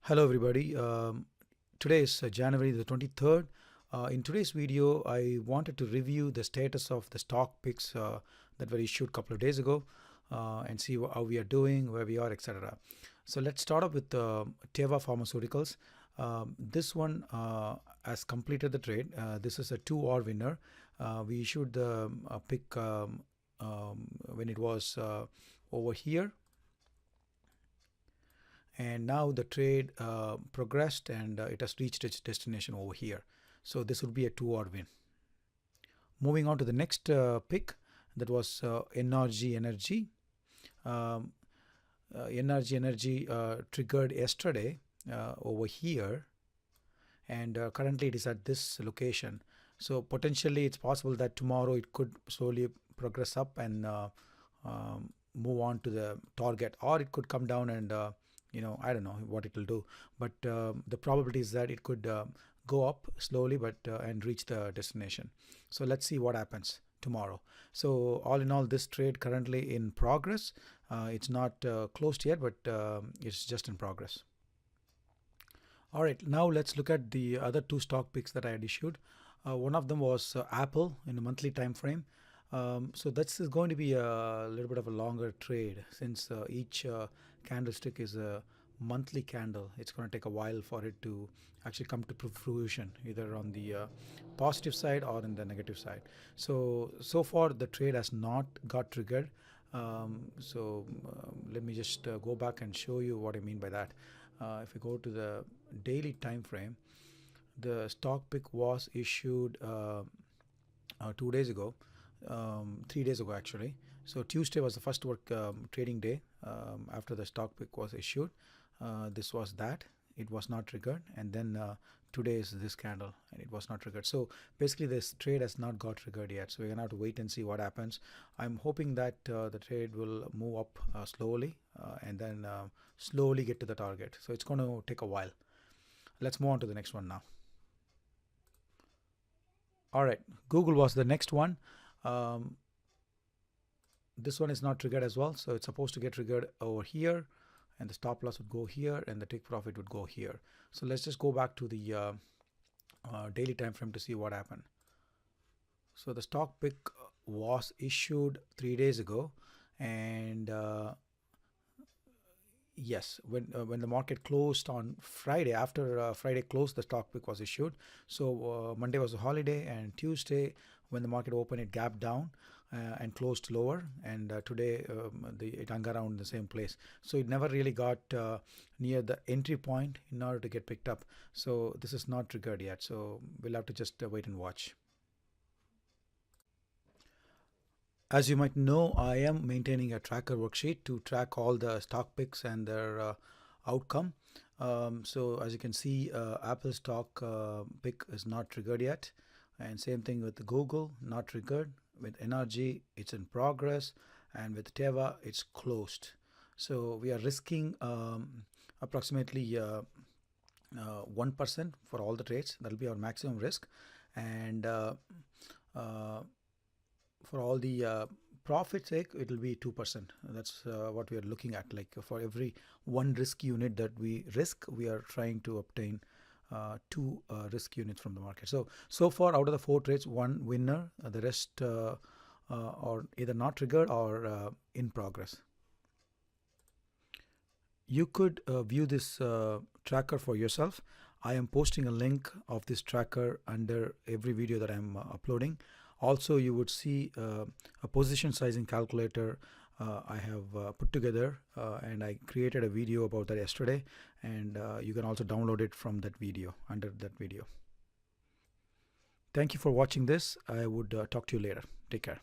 Hello everybody. Today is January the 23rd. In today's video, I wanted to review the status of the stock picks that were issued a couple of days ago and see how we are doing, where we are, etc. So let's start off with TEVA Pharmaceuticals. This one has completed the trade. This is a 2-hour winner. We issued the pick when it was over here. And now the trade progressed and it has reached its destination over here. So this would be a 2-hour win. Moving on to the next pick, that was NRG. NRG triggered yesterday over here, and currently it is at this location. So potentially it's possible that tomorrow it could slowly progress up and move on to the target, or it could come down and I don't know what it will do, but the probability is that it could go up slowly but and reach the destination. So let's see what happens tomorrow. So all in all, this trade currently in progress. It's not closed yet, but it's just in progress. All right, now let's look at the other 2 stock picks that I had issued. One of them was Apple in a monthly time frame. So this is going to be a little bit of a longer trade, since each candlestick is a monthly candle. It's going to take a while for it to actually come to fruition, either on the positive side or in the negative side. So far the trade has not got triggered. Let me just go back and show you what I mean by that. If you go to the daily time frame, the stock pick was issued 2 days ago. 3 days ago actually. So Tuesday was the first work trading day after the stock pick was issued. This was that. It was not triggered, and then today is this candle and it was not triggered. So basically this trade has not got triggered yet, so we're gonna have to wait and see what happens. I'm hoping that the trade will move up slowly and then slowly get to the target. So it's going to take a while. Let's move on to the next one now. All right, Google was the next one. This one is not triggered as well, so it's supposed to get triggered over here, and the stop loss would go here and the take profit would go here. So let's just go back to the daily time frame to see what happened. So the stock pick was issued 3 days ago, and yes, when the market closed on Friday, after Friday closed, the stock pick was issued. So Monday was a holiday, and Tuesday when the market opened, it gapped down and closed lower, and today it hung around in the same place. So it never really got near the entry point in order to get picked up. So this is not triggered yet, so we'll have to just wait and watch. As you might know, I am maintaining a tracker worksheet to track all the stock picks and their outcome. So as you can see, Apple stock pick is not triggered yet, and same thing with Google, not triggered. With NRG, it's in progress, and with TEVA, it's closed. So we are risking approximately 1% for all the trades. That'll be our maximum risk, and for all the profit sake, it will be 2%. That's what we are looking at. Like for every 1 risk unit that we risk, we are trying to obtain 2 risk units from the market. So far, out of the 4 trades, 1 winner, the rest are either not triggered or in progress. You could view this tracker for yourself. I am posting a link of this tracker under every video that I'm uploading. Also, you would see a position sizing calculator I have put together, and I created a video about that yesterday, and you can also download it from that video, under that video. Thank you for watching this. I would talk to you later. Take care.